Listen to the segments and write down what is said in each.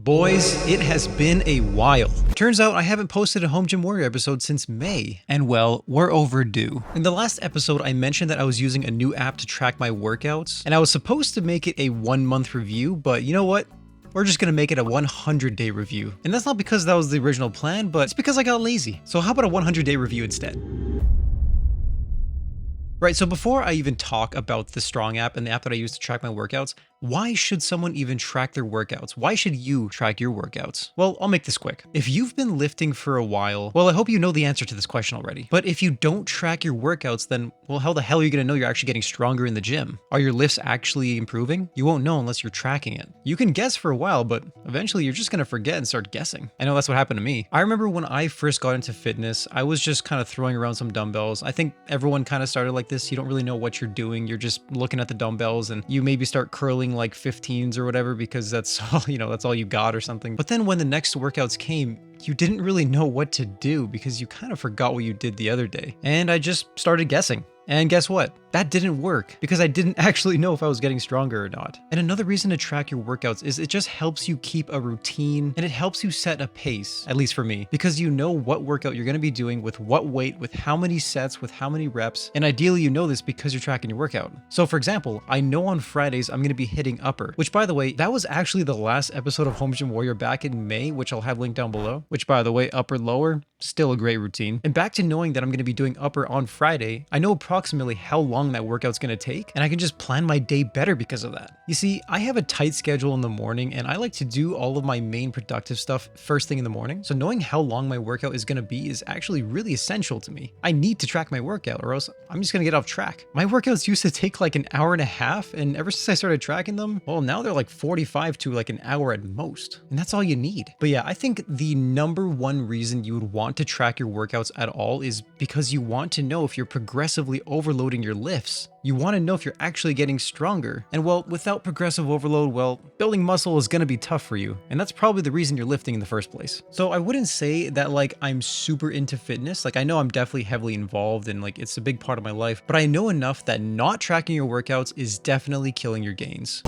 Boys, it has been a while. Turns out I haven't posted a Home Gym Warrior episode since May, and well, we're overdue. In the last episode, I mentioned that I was using a new app to track my workouts, and I was supposed to make it a 1-month review, but you know what? We're just gonna make it a 100-day review. And that's not because that was the original plan, but it's because I got lazy. So how about a 100-day review instead? Right, so before I even talk about the Strong app and the app that I use to track my workouts, why should someone even track their workouts? Why should you track your workouts? Well, I'll make this quick. If you've been lifting for a while, well, I hope you know the answer to this question already. But if you don't track your workouts, then, well, how the hell are you gonna know you're actually getting stronger in the gym? Are your lifts actually improving? You won't know unless you're tracking it. You can guess for a while, but eventually you're just gonna forget and start guessing. I know that's what happened to me. I remember when I first got into fitness, I was just kind of throwing around some dumbbells. I think everyone kind of started like this. You don't really know what you're doing. You're just looking at the dumbbells and you maybe start curling like 15s or whatever because that's all, that's all you got or something. But then when the next workouts came, you didn't really know what to do because you kind of forgot what you did the other day. And I just started guessing. And guess what? That didn't work because I didn't actually know if I was getting stronger or not. And another reason to track your workouts is it just helps you keep a routine and it helps you set a pace, at least for me, because you know what workout you're going to be doing with what weight, with how many sets, with how many reps. And ideally you know this because you're tracking your workout. So for example, I know on Fridays I'm going to be hitting upper, which by the way, that was actually the last episode of Home Gym Warrior back in May, which I'll have linked down below, which by the way, upper, lower, still a great routine. And back to knowing that I'm going to be doing upper on Friday, I know approximately how long that workout's going to take, and I can just plan my day better because of that. You see, I have a tight schedule in the morning, and I like to do all of my main productive stuff first thing in the morning. So knowing how long my workout is going to be is actually really essential to me. I need to track my workout or else I'm just going to get off track. My workouts used to take like an hour and a half, and ever since I started tracking them, well, now they're like 45 to like an hour at most. And that's all you need. But yeah, I think the number one reason you would want to track your workouts at all is because you want to know if you're progressively overloading your lifts. You want to know if you're actually getting stronger. And well, without progressive overload, well, building muscle is going to be tough for you. And that's probably the reason you're lifting in the first place. So I wouldn't say that like I'm super into fitness. Like I know I'm definitely heavily involved and like it's a big part of my life, but I know enough that not tracking your workouts is definitely killing your gains.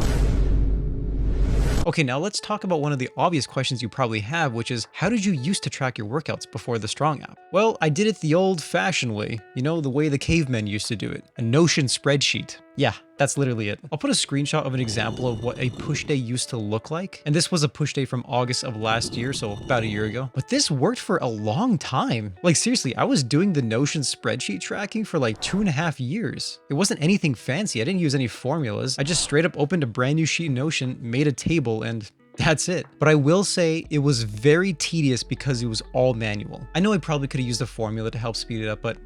Okay, now let's talk about one of the obvious questions you probably have, which is how did you used to track your workouts before the Strong app? Well, I did it the old-fashioned way, the way the cavemen used to do it, a Notion spreadsheet. Yeah, that's literally it. I'll put a screenshot of an example of what a push day used to look like. And this was a push day from August of last year, so about a year ago. But this worked for a long time. Like seriously, I was doing the Notion spreadsheet tracking for like 2.5 years. It wasn't anything fancy. I didn't use any formulas. I just straight up opened a brand new sheet in Notion, made a table, and that's it. But I will say it was very tedious because it was all manual. I know I probably could have used a formula to help speed it up, but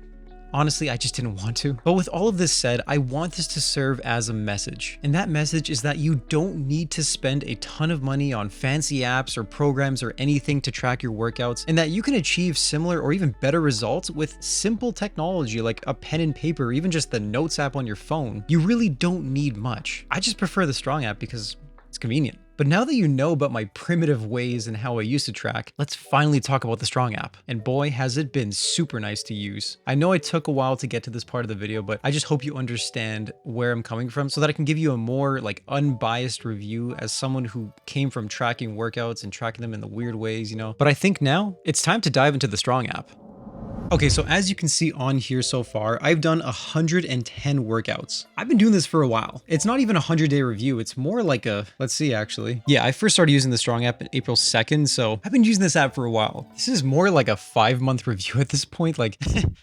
honestly, I just didn't want to. But with all of this said, I want this to serve as a message. And that message is that you don't need to spend a ton of money on fancy apps or programs or anything to track your workouts, and that you can achieve similar or even better results with simple technology like a pen and paper or even just the Notes app on your phone. You really don't need much. I just prefer the Strong app because it's convenient. But now that you know about my primitive ways and how I used to track, let's finally talk about the Strong app. And boy, has it been super nice to use. I know it took a while to get to this part of the video, but I just hope you understand where I'm coming from so that I can give you a more like unbiased review as someone who came from tracking workouts and tracking them in the weird ways, But I think now it's time to dive into the Strong app. Okay, so as you can see on here so far, I've done 110 workouts. I've been doing this for a while. It's not even a 100-day review. It's more like a, let's see actually. Yeah, I first started using the Strong app on April 2nd, so I've been using this app for a while. This is more like a 5-month review at this point, like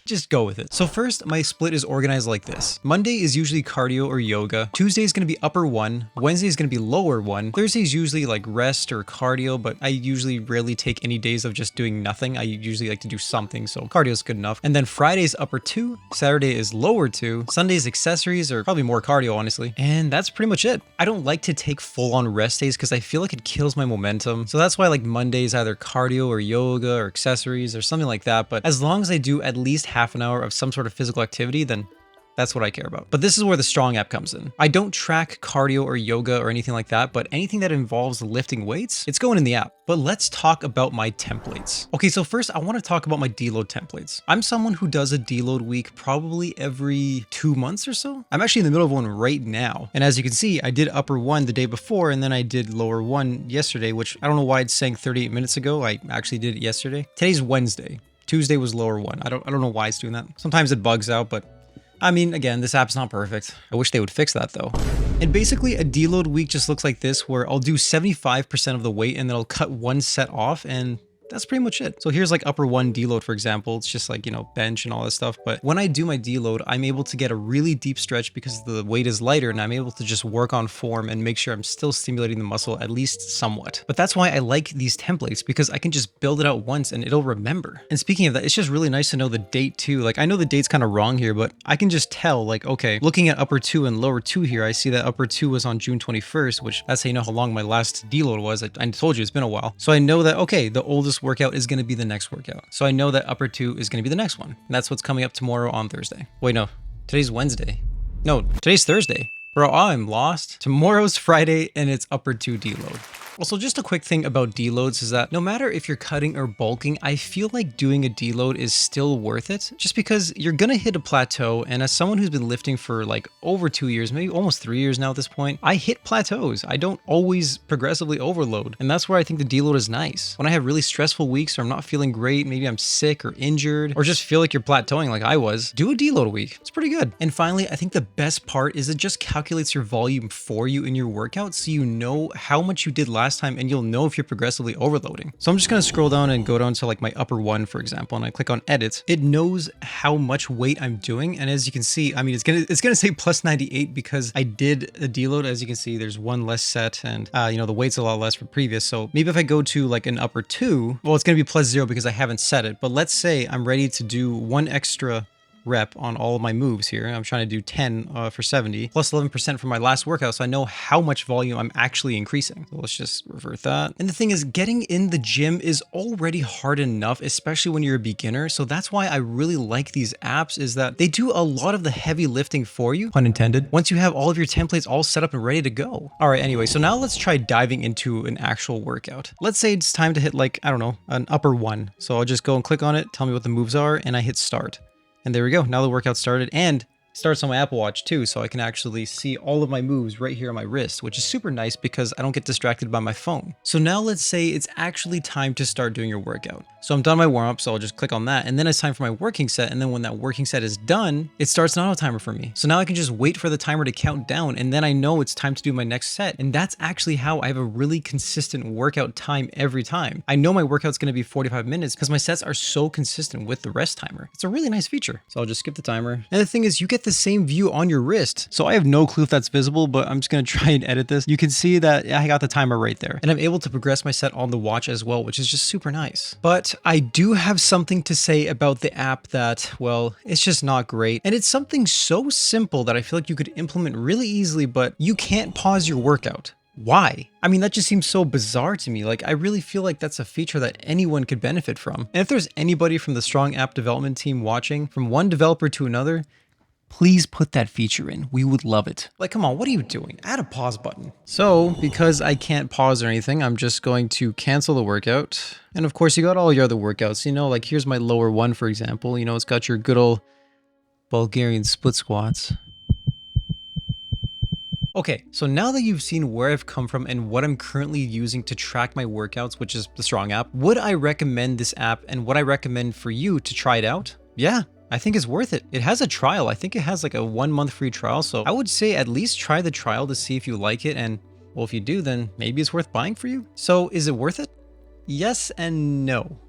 just go with it. So first, my split is organized like this. Monday is usually cardio or yoga. Tuesday is gonna be upper 1. Wednesday is gonna be lower 1. Thursday is usually like rest or cardio, but I usually rarely take any days of just doing nothing. I usually like to do something, so cardio is good enough. And then Friday's upper 2, Saturday is lower 2, Sunday's accessories or probably more cardio honestly. And that's pretty much it. I don't like to take full on rest days because I feel like it kills my momentum. So that's why like Monday's either cardio or yoga or accessories or something like that. But as long as I do at least half an hour of some sort of physical activity, then That's what I care about. But this is where the Strong app comes in. I don't track cardio or yoga or anything like that, but anything that involves lifting weights, it's going in the app. But let's talk about my templates. Okay, so first I want to talk about my deload templates. I'm someone who does a deload week probably every 2 months or so. I'm actually in the middle of one right now. And as you can see, I did upper one the day before, and then I did lower one yesterday, which I don't know why it's saying 38 minutes ago. I actually did it yesterday. Today's Wednesday. Tuesday was lower one. I don't know why it's doing that. Sometimes it bugs out, but I mean, again, this app's not perfect. I wish they would fix that though. And basically a deload week just looks like this, where I'll do 75% of the weight and then I'll cut one set off, and that's pretty much it. So here's like upper one deload, for example. It's just like, you know, bench and all this stuff. But when I do my deload, I'm able to get a really deep stretch because the weight is lighter, and I'm able to just work on form and make sure I'm still stimulating the muscle at least somewhat. But that's why I like these templates, because I can just build it out once and it'll remember. And speaking of that, it's just really nice to know the date too. Like I know the date's kind of wrong here, but I can just tell, like, okay, looking at upper two and lower two here, I see that upper two was on June 21st, which that's how you know how long my last deload was. I told you it's been a while. So I know that, okay, the oldest workout is going to be the next workout. So I know that upper two is going to be the next one. And that's what's coming up tomorrow on Thursday. Wait, no, today's Wednesday. No, today's Thursday. Bro, I'm lost. Tomorrow's Friday and it's upper two deload. Also, just a quick thing about deloads is that no matter if you're cutting or bulking, I feel like doing a deload is still worth it, just because you're gonna hit a plateau. And as someone who's been lifting for like over 2 years, maybe almost 3 years now at this point, I hit plateaus. I don't always progressively overload. And that's where I think the deload is nice. When I have really stressful weeks or I'm not feeling great, maybe I'm sick or injured, or just feel like you're plateauing like I was, do a deload week. It's pretty good. And finally, I think the best part is it just calculates your volume for you in your workout, so you know how much you did last time, and you'll know if you're progressively overloading. So I'm just going to scroll down and go down to like my upper one, for example, and I click on edit. It knows how much weight I'm doing, and as you can see, I mean, it's gonna say plus 98 because I did a deload. As you can see, there's one less set, and you know, the weight's a lot less for previous. So maybe if I go to like an upper two, well, it's gonna be plus 0 because I haven't set it. But let's say I'm ready to do one extra rep on all of my moves here. I'm trying to do 10 for 70 plus 11% for my last workout, so I know how much volume I'm actually increasing. So let's just revert that. And the thing is, getting in the gym is already hard enough, especially when you're a beginner. So that's why I really like these apps, is that they do a lot of the heavy lifting for you, pun intended, once you have all of your templates all set up and ready to go. All right, anyway, so now let's try diving into an actual workout. Let's say it's time to hit, like, I don't know, an upper one. So I'll just go and click on it, tell me what the moves are, and I hit start. And there we go. Now the workout started, and starts on my Apple Watch too, so I can actually see all of my moves right here on my wrist, which is super nice because I don't get distracted by my phone. So now let's say it's actually time to start doing your workout. So I'm done my warm-up, so I'll just click on that, and then it's time for my working set, and then when that working set is done, it starts an auto timer for me. So now I can just wait for the timer to count down, and then I know it's time to do my next set. And that's actually how I have a really consistent workout time every time. I know my workout's gonna be 45 minutes because my sets are so consistent with the rest timer. It's a really nice feature. So I'll just skip the timer. And the thing is, you get the same view on your wrist. So I have no clue if that's visible, but I'm just gonna try and edit this. You can see that I got the timer right there, and I'm able to progress my set on the watch as well, which is just super nice. But I do have something to say about the app that, well, it's just not great. And it's something so simple that I feel like you could implement really easily, but you can't pause your workout. Why? I mean, that just seems so bizarre to me. Like, I really feel like that's a feature that anyone could benefit from. And if there's anybody from the Strong app development team watching, from one developer to another, please put that feature in. We would love it. Like, come on, what are you doing? Add a pause button. So, because I can't pause or anything, I'm just going to cancel the workout. And of course, you got all your other workouts. You know, like here's my lower one, for example. You know, it's got your good old Bulgarian split squats. Okay, so now that you've seen where I've come from and what I'm currently using to track my workouts, which is the Strong app, would I recommend this app, and would I recommend for you to try it out? Yeah. I think it's worth it. It has a trial. I think it has like a 1-month free trial. So I would say at least try the trial to see if you like it. And well, if you do, then maybe it's worth buying for you. So is it worth it? Yes and no.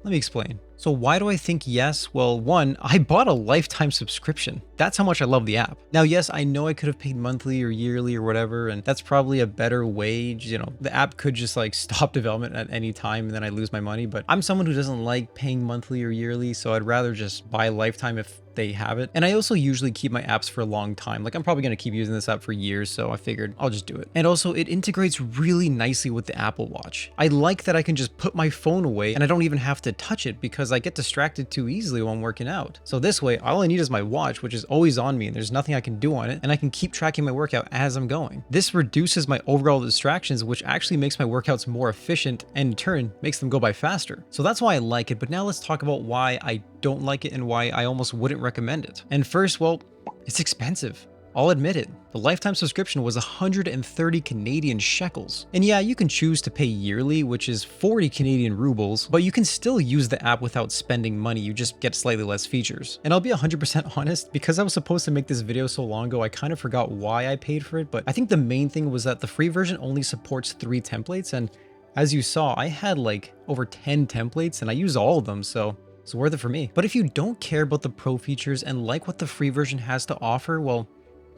Let me explain. So why do I think yes? Well, one, I bought a lifetime subscription. That's how much I love the app. Now, yes, I know I could have paid monthly or yearly or whatever, and that's probably a better wage. You know, the app could just like stop development at any time and then I lose my money. But I'm someone who doesn't like paying monthly or yearly, so I'd rather just buy lifetime if they have it. And I also usually keep my apps for a long time. Like I'm probably going to keep using this app for years, so I figured I'll just do it. And also it integrates really nicely with the Apple Watch. I like that I can just put my phone away and I don't even have to touch it because I get distracted too easily while I'm working out. So this way, all I need is my watch, which is always on me and there's nothing I can do on it, and I can keep tracking my workout as I'm going. This reduces my overall distractions, which actually makes my workouts more efficient and in turn makes them go by faster. So that's why I like it, but now let's talk about why I don't like it and why I almost wouldn't recommend it. And first, well, it's expensive. I'll admit it. The lifetime subscription was 130 Canadian shekels. And yeah, you can choose to pay yearly, which is 40 Canadian rubles, but you can still use the app without spending money. You just get slightly less features. And I'll be 100% honest, because I was supposed to make this video so long ago, I kind of forgot why I paid for it, but I think the main thing was that the free version only supports 3 templates, and as you saw, I had like over 10 templates and I used all of them, so it's worth it for me. But if you don't care about the pro features and like what the free version has to offer, well,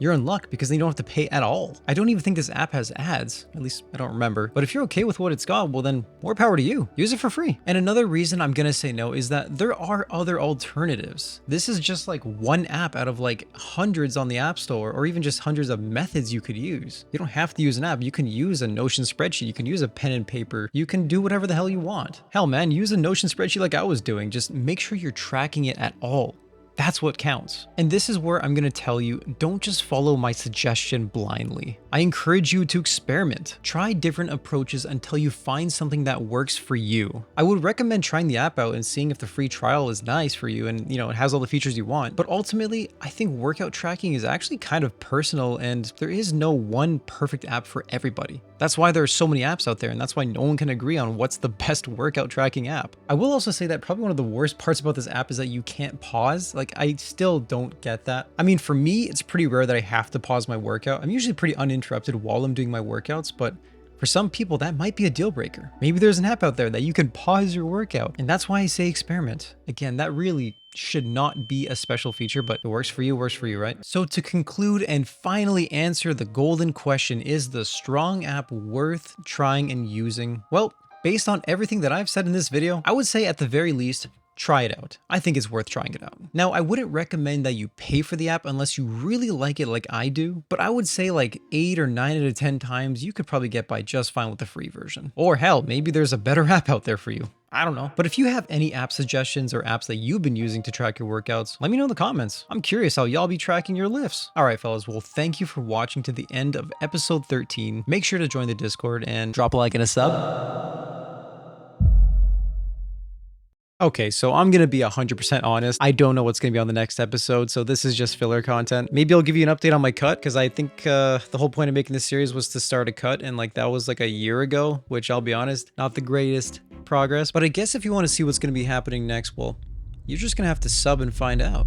you're in luck because then you don't have to pay at all. I don't even think this app has ads, at least I don't remember. But if you're okay with what it's got, well then more power to you. Use it for free. And another reason I'm gonna say no is that there are other alternatives. This is just like one app out of like hundreds on the App Store, or even just hundreds of methods you could use. You don't have to use an app. You can use a Notion spreadsheet. You can use a pen and paper. You can do whatever the hell you want. Hell man, use a Notion spreadsheet like I was doing. Just make sure you're tracking it at all. That's what counts. And this is where I'm going to tell you, don't just follow my suggestion blindly. I encourage you to experiment. Try different approaches until you find something that works for you. I would recommend trying the app out and seeing if the free trial is nice for you and, it has all the features you want. But ultimately, I think workout tracking is actually kind of personal, and there is no one perfect app for everybody. That's why there are so many apps out there, and that's why no one can agree on what's the best workout tracking app. I will also say that probably one of the worst parts about this app is that you can't pause. Like, I still don't get that. I mean, for me, it's pretty rare that I have to pause my workout. I'm usually pretty uninterrupted while I'm doing my workouts, but for some people, that might be a deal breaker. Maybe there's an app out there that you can pause your workout, and that's why I say experiment. Again, that really should not be a special feature, but it works for you, right? So to conclude and finally answer the golden question, is the Strong app worth trying and using? Well, based on everything that I've said in this video, I would say at the very least, try it out. I think it's worth trying it out. Now, I wouldn't recommend that you pay for the app unless you really like it like I do, but I would say like 8 or 9 out of 10 times, you could probably get by just fine with the free version. Or hell, maybe there's a better app out there for you. I don't know. But if you have any app suggestions or apps that you've been using to track your workouts, let me know in the comments. I'm curious how y'all be tracking your lifts. All right, fellas. Well, thank you for watching to the end of episode 13. Make sure to join the Discord and drop a like and a sub. Okay, so I'm going to be 100% honest. I don't know what's going to be on the next episode, so this is just filler content. Maybe I'll give you an update on my cut, because I think the whole point of making this series was to start a cut, and like that was like a year ago, which I'll be honest, not the greatest progress. But I guess if you want to see what's going to be happening next, well, you're just going to have to sub and find out.